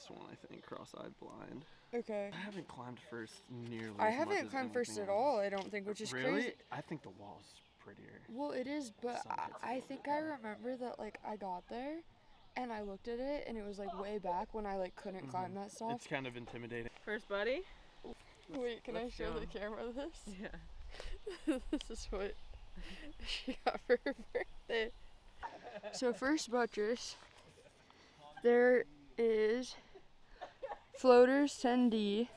One, I think, cross-eyed blind. Okay. I haven't climbed first nearly I as much haven't as climbed first at else. all, I don't think, which is really? crazy. I think the wall's prettier. Well, it is, but I think I remember that, like, I got there and I looked at it and it was, like, way back when I, like, couldn't climb that stuff. It's kind of intimidating. First buddy? Wait, can I show the camera this? Yeah. This is what she got for her birthday. So first buttress, there is Floaters 10D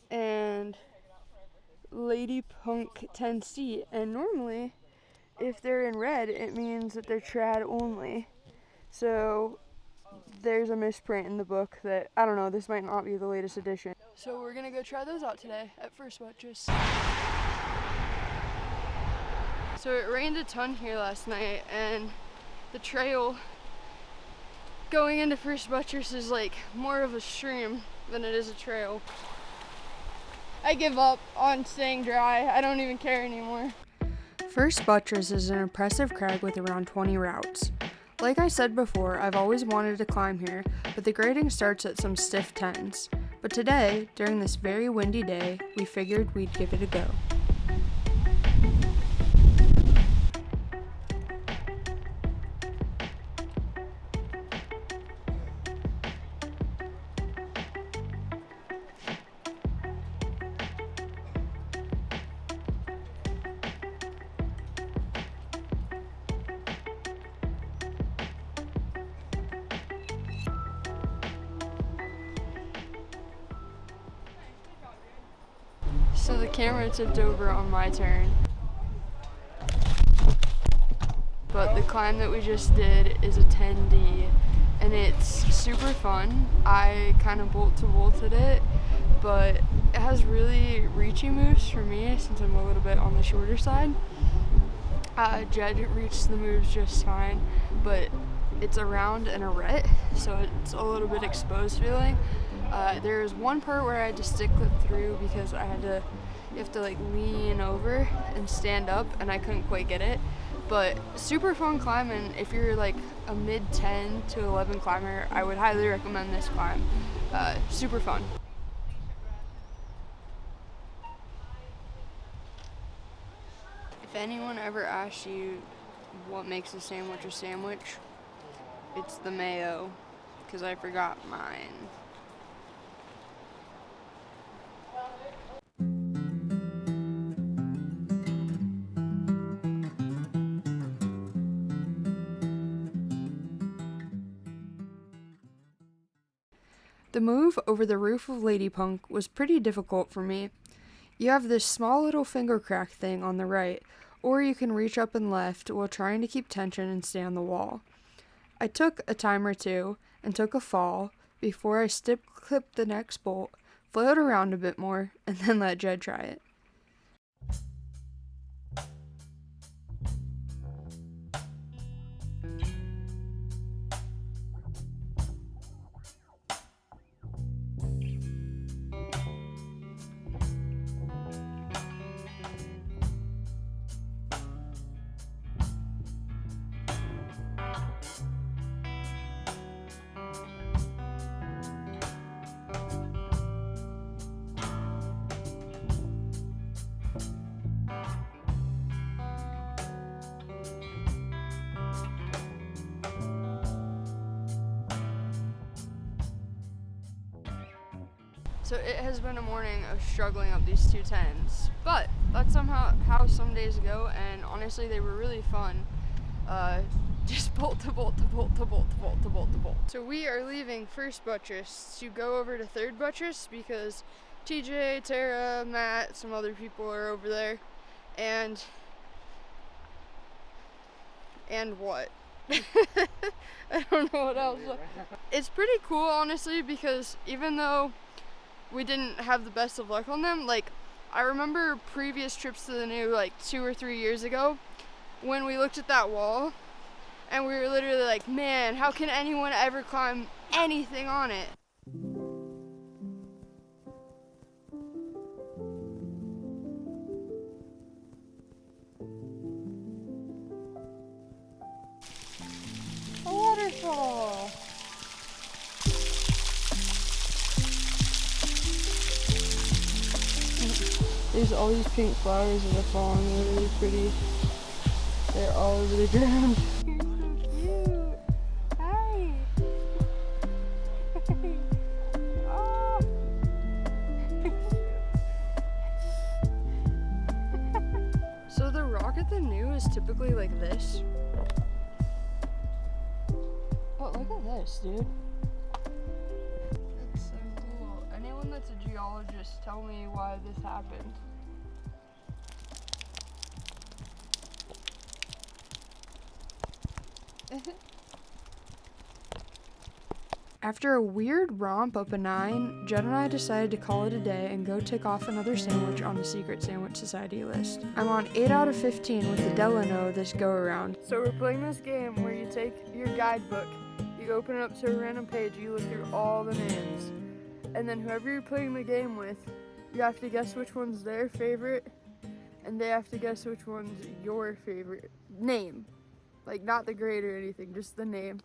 and Lady Punk 10C, and normally if they're in red it means that they're trad only. So there's a misprint in the book that, I don't know, this might not be the latest edition. So we're gonna go try those out today at First Buttress. So it rained a ton here last night and the trail going into First Buttress is like more of a stream than it is a trail. I give up on staying dry. I don't even care anymore. First Buttress is an impressive crag with around 20 routes. Like I said before, I've always wanted to climb here, but the grading starts at some stiff 10s. But today, during this very windy day, we figured we'd give it a go. So the camera tipped over on my turn. But the climb that we just did is a 10D and it's super fun. I kind of bolted it, but it has really reachy moves for me since I'm a little bit on the shorter side. Jed reached the moves just fine, but it's a round and a ret, so it's a little bit exposed feeling. There's one part where I had to stick it through because you have to like lean over and stand up, and I couldn't quite get it. But super fun climb, and if you're like a mid 10 to 11 climber, I would highly recommend this climb. Super fun. If anyone ever asks you what makes a sandwich, it's the mayo, because I forgot mine. The move over the roof of Lady Punk was pretty difficult for me. You have this small little finger crack thing on the right, or you can reach up and left while trying to keep tension and stay on the wall. I took a time or two and took a fall before I clipped the next bolt, flailed around a bit more, and then let Jed try it. So it has been a morning of struggling up these two 10s, but that's somehow how some days go, and honestly they were really fun. Just bolt to bolt to bolt to bolt to bolt to bolt to bolt. So we are leaving First Buttress to go over to Third Buttress because TJ, Tara, Matt, some other people are over there, and what? I don't know what else. It's pretty cool, honestly, because even though we didn't have the best of luck on them, like, I remember previous trips to the New, like 2 or 3 years ago, when we looked at that wall and we were literally like, man, how can anyone ever climb anything on it? A waterfall. There's all these pink flowers that are falling. They're really pretty. They're all over the ground. You're so cute. Hi. Oh. So the rock at the New is typically like this. Oh, look at this, dude. That's so cool. Anyone that's a geologist, tell me why this happened. After a weird romp up a 9, Jed and I decided to call it a day and go tick off another sandwich on the Secret Sandwich Society list. I'm on 8 out of 15 with the Delano this go around. So we're playing this game where you take your guidebook, you open it up to a random page, you look through all the names, and then whoever you're playing the game with, you have to guess which one's their favorite, and they have to guess which one's your favorite name. Like, not the grade or anything, just the name.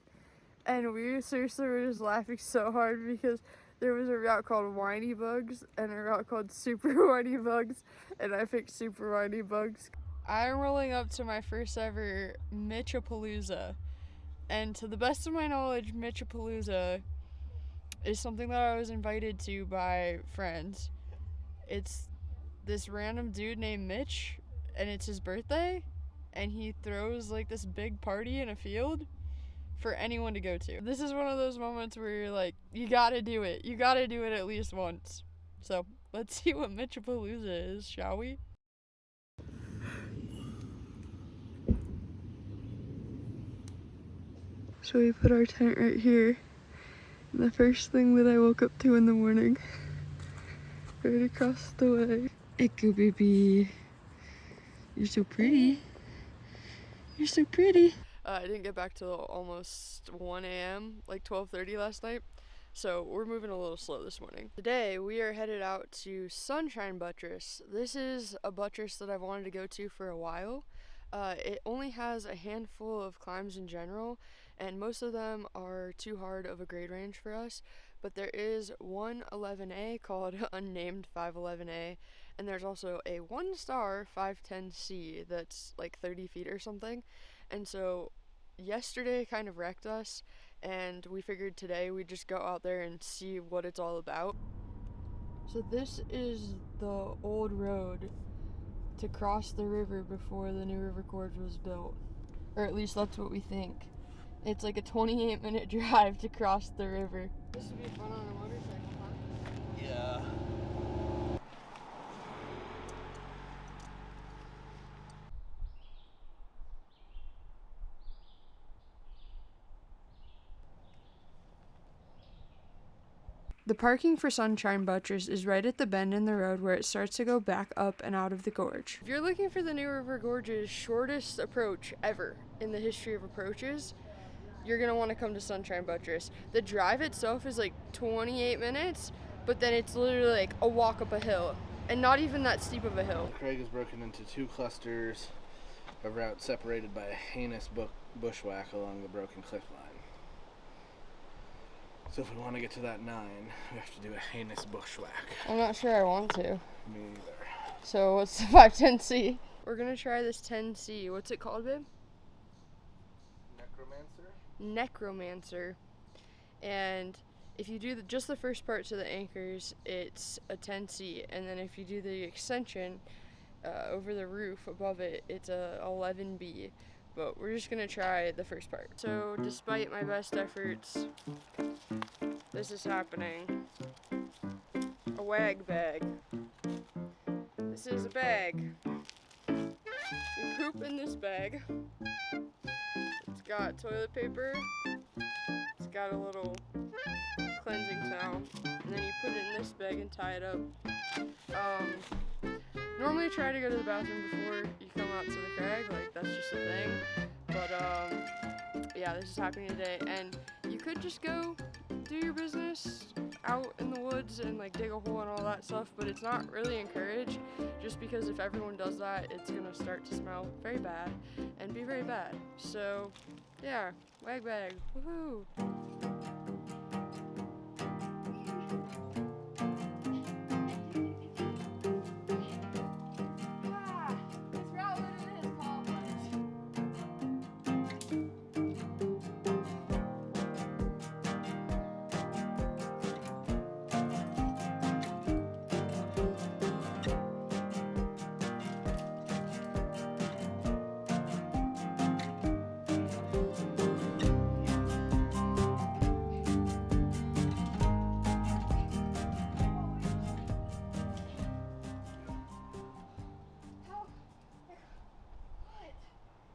And we seriously were just laughing so hard because there was a route called Whiny Bugs and a route called Super Whiny Bugs, and I picked Super Whiny Bugs. I'm rolling up to my first ever Mitchapalooza, and to the best of my knowledge, Mitchapalooza is something that I was invited to by friends. It's this random dude named Mitch, and it's his birthday, and he throws like this big party in a field for anyone to go to. This is one of those moments where you're like, you gotta do it. You gotta do it at least once. So let's see what Mitchapalooza is, shall we? So we put our tent right here. And the first thing that I woke up to in the morning, right across the way. Echo baby. You're so pretty. You're so pretty. I didn't get back till almost 1 a.m., like 12:30 last night, so we're moving a little slow this morning. Today we are headed out to Sunshine Buttress. This is a buttress that I've wanted to go to for a while. It only has a handful of climbs in general, and most of them are too hard of a grade range for us, but there is one 11A called Unnamed 511A, and there's also a 1-star 510C that's like 30 feet or something. And so yesterday kind of wrecked us, and we figured today we'd just go out there and see what it's all about. So this is the old road to cross the river before the new River Gorge was built. Or at least that's what we think. It's like a 28-minute drive to cross the river. This would be fun on a motorcycle, huh? Yeah. The parking for Sunshine Buttress is right at the bend in the road where it starts to go back up and out of the gorge. If you're looking for the new River Gorge's shortest approach ever in the history of approaches, you're going to want to come to Sunshine Buttress. The drive itself is like 28 minutes, but then it's literally like a walk up a hill, and not even that steep of a hill. Craig is broken into 2 clusters of routes separated by a heinous bushwhack along the broken cliff line. So if we want to get to that 9, we have to do a heinous bushwhack. I'm not sure I want to. Me either. So what's the 510C? We're going to try this 10C. What's it called, babe? Necromancer. And if you do just the first part to the anchors, it's a 10C, and then if you do the extension over the roof above it, it's a 11B. But we're just gonna try the first part. So despite my best efforts, this is happening. A wag bag. This is a bag. You poop in this bag. It's got toilet paper. It's got a little cleansing towel. And then you put it in this bag and tie it up. normally try to go to the bathroom before you come out to the crag, like that's just a thing. But yeah, this is happening today, and you could just go do your business out in the woods and like dig a hole and all that stuff, but it's not really encouraged, just because if everyone does that, it's gonna start to smell very bad and be very bad. So yeah, wag bag, woohoo!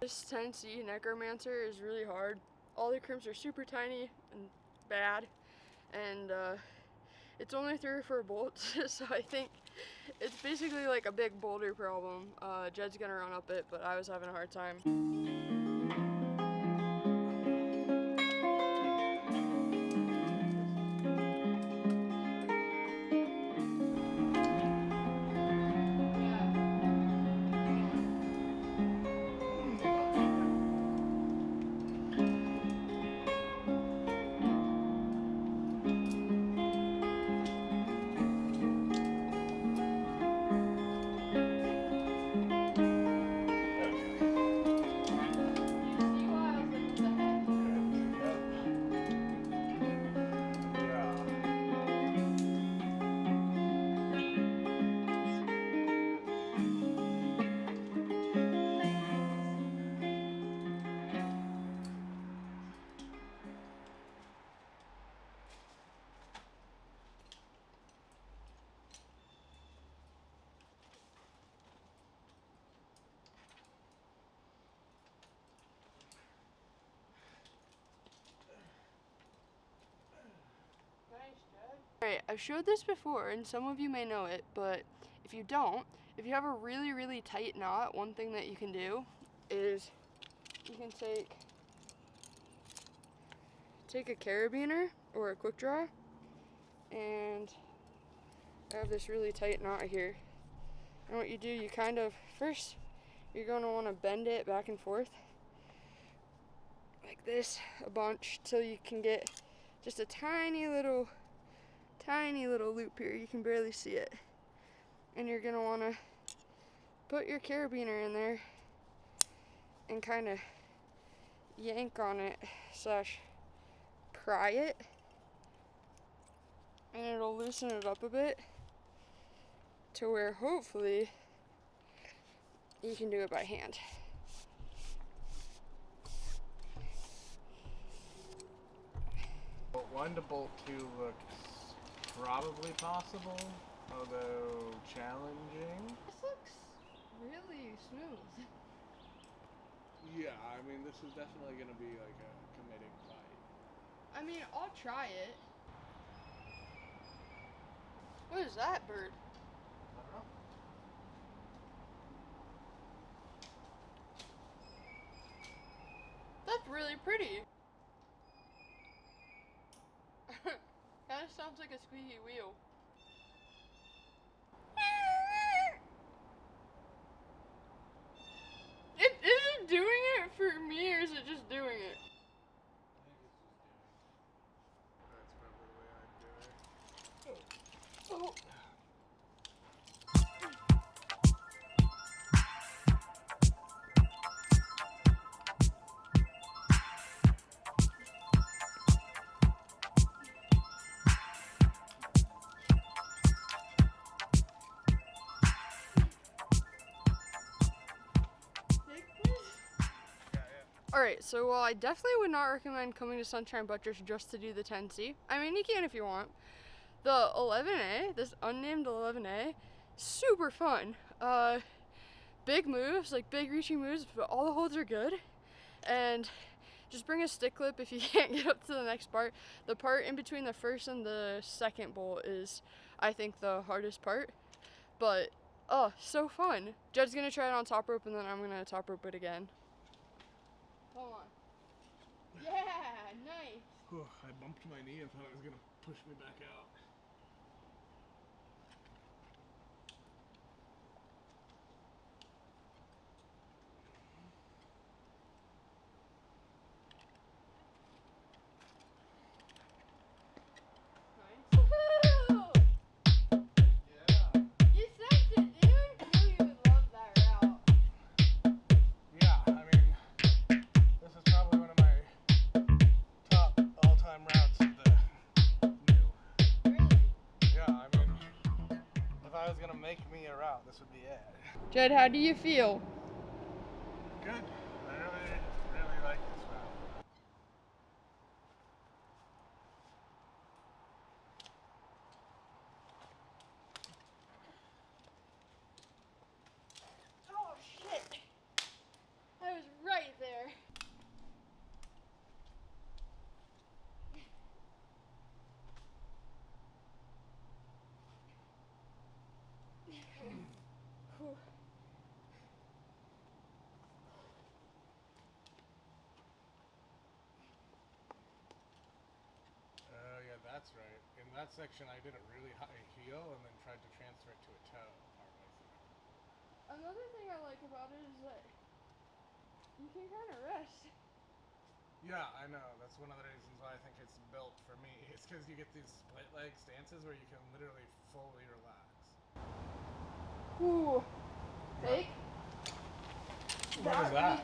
This Tennessee necromancer is really hard. All the crimps are super tiny and bad, and it's only 3 or 4 bolts, so I think it's basically like a big boulder problem. Jed's gonna run up it, but I was having a hard time. Alright, I've showed this before and some of you may know it, but if you don't, if you have a really, really tight knot, one thing that you can do is you can take a carabiner or a quick draw, and I have this really tight knot here. And what you do, you kind of, first you're going to want to bend it back and forth like this a bunch till you can get just a tiny little loop here. You can barely see it. And you're gonna want to put your carabiner in there and kind of yank on it / pry it, and it'll loosen it up a bit to where hopefully you can do it by hand. One to bolt 2 looks probably possible, although challenging. This looks really smooth. Yeah, I mean, this is definitely going to be like a committing fight. I mean, I'll try it. What is that bird? I don't know. That's really pretty. Kind of sounds like a squeaky wheel. Is it doing it for me, or is it just doing it? I think it's just doing it. That's probably the way I'd do it. Oh. Alright, so while I definitely would not recommend coming to Sunshine Buttress just to do the 10C, I mean, you can if you want. The 11A, this unnamed 11A, super fun. Big moves, like big reaching moves, but all the holds are good. And just bring a stick clip if you can't get up to the next part. The part in between the first and the second bolt is, I think, the hardest part. But Oh, so fun. Jed's gonna try it on top rope and then I'm gonna top rope it again. Hold on. Yeah, nice. I bumped my knee and thought it was gonna push me back out. Make me a route, this would be it. Jed, how do you feel? Good. I really like this route. Oh shit! I was right there. Oh yeah, that's right. In that section I did a really high heel and then tried to transfer it to a toe partway through. Another thing I like about it is that you can kind of rest. Yeah, I know. That's one of the reasons why I think it's built for me. It's because you get these split leg stances where you can literally fully relax. Ooh. Fake? What was that?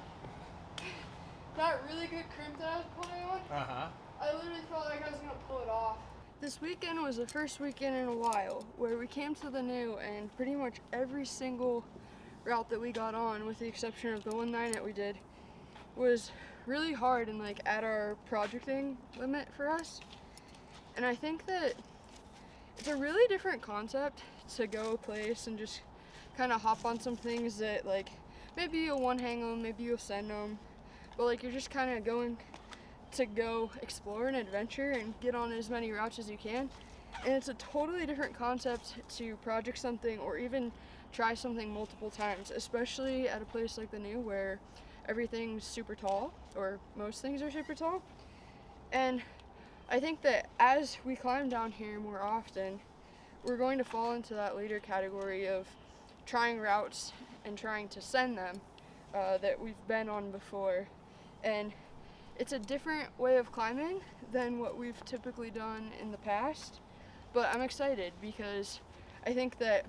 That really good crimp that I was putting on, Uh-huh. I literally felt like I was gonna pull it off. This weekend was the first weekend in a while where we came to the new and pretty much every single route that we got on, with the exception of the one 9 that we did, was really hard and like at our projecting limit for us. And I think that it's a really different concept to go a place and just kind of hop on some things that like maybe you'll one hang them, maybe you'll send them, but like you're just kind of going to go explore an adventure and get on as many routes as you can. And it's a totally different concept to project something or even try something multiple times, especially at a place like the new where everything's super tall, or most things are super tall. And I think that as we climb down here more often, we're going to fall into that later category of trying routes and trying to send them that we've been on before. And it's a different way of climbing than what we've typically done in the past, but I'm excited because I think that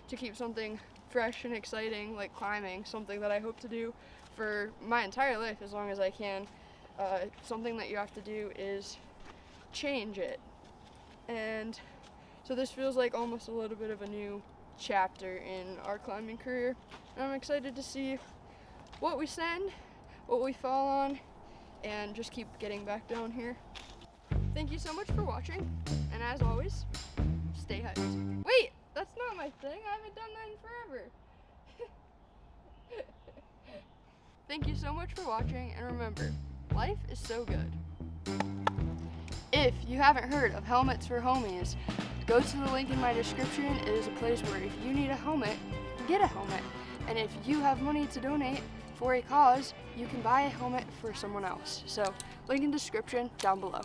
to keep something fresh and exciting like climbing, something that I hope to do for my entire life as long as I can, something that you have to do is change it. And so this feels like almost a little bit of a new chapter in our climbing career, and I'm excited to see what we send, what we fall on, and just keep getting back down here. Thank you so much for watching, and as always, stay hyped. Wait, that's not my thing. I haven't done that in forever. Thank you so much for watching, and remember, life is so good. If you haven't heard of Helmets for Homies, go to the link in my description. It is a place where if you need a helmet, get a helmet. And if you have money to donate for a cause, you can buy a helmet for someone else. So, link in description down below.